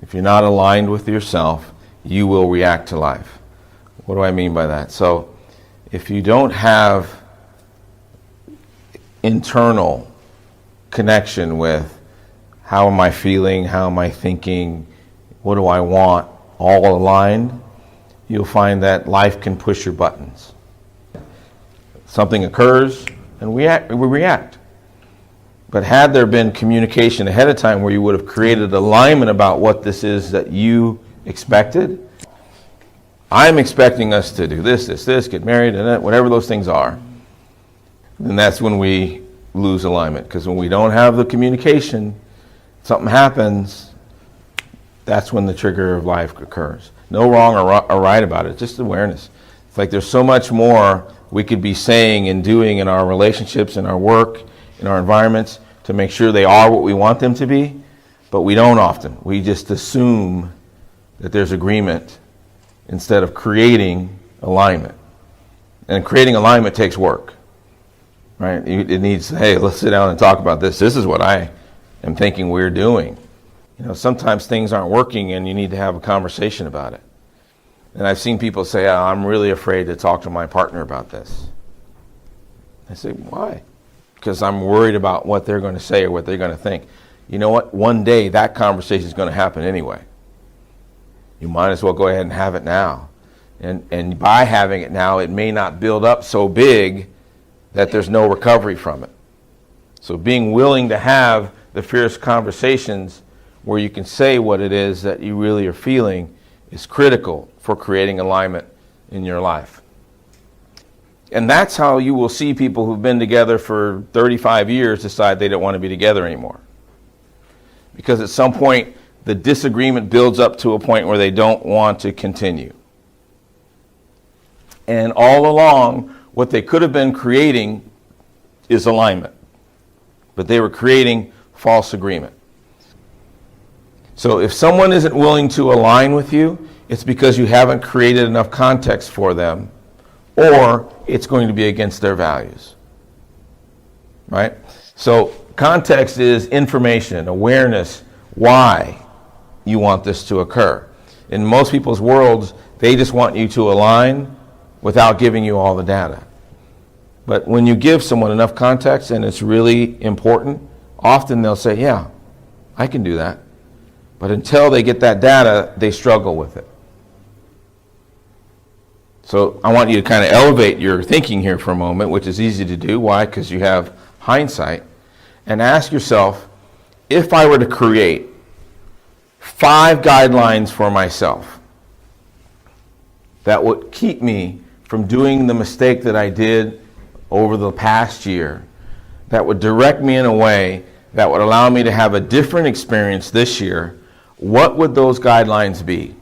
If you're not aligned with yourself, you will react to life. What do I mean by that? So if you don't have internal connection with how am I feeling, how am I thinking, what do I want, all aligned, you'll find that life can push your buttons. Something occurs and we react. But had there been communication ahead of time where you would have created alignment about what this is that you expected, I'm expecting us to do this, get married, and whatever those things are, then that's when we lose alignment. Because when we don't have the communication, something happens, that's when the trigger of life occurs. No wrong or right about it, just awareness. It's like there's so much more we could be saying and doing in our relationships, in our work, in our environments to make sure they are what we want them to be, but we don't often. We just assume that there's agreement instead of creating alignment. And creating alignment takes work, right? It needs, hey, let's sit down and talk about this. This is what I am thinking we're doing. You know, sometimes things aren't working and you need to have a conversation about it. And I've seen people say, oh, I'm really afraid to talk to my partner about this. I say, why? Because I'm worried about what they're going to say or what they're going to think. You know what? One day that conversation is going to happen anyway. You might as well go ahead and have it now. And by having it now, it may not build up so big that there's no recovery from it. So being willing to have the fierce conversations where you can say what it is that you really are feeling is critical for creating alignment in your life. And that's how you will see people who've been together for 35 years decide they don't want to be together anymore. Because at some point, the disagreement builds up to a point where they don't want to continue. And all along, what they could have been creating is alignment. But they were creating false agreement. So if someone isn't willing to align with you, it's because you haven't created enough context for them, or it's going to be against their values. Right? So context is information, awareness, why you want this to occur. In most people's worlds, they just want you to align without giving you all the data. But when you give someone enough context and it's really important, often they'll say, yeah, I can do that. But until they get that data, they struggle with it. So I want you to kind of elevate your thinking here for a moment, which is easy to do. Why? Because you have hindsight. And ask yourself, if I were to create 5 guidelines for myself that would keep me from doing the mistake that I did over the past year, that would direct me in a way that would allow me to have a different experience this year, what would those guidelines be?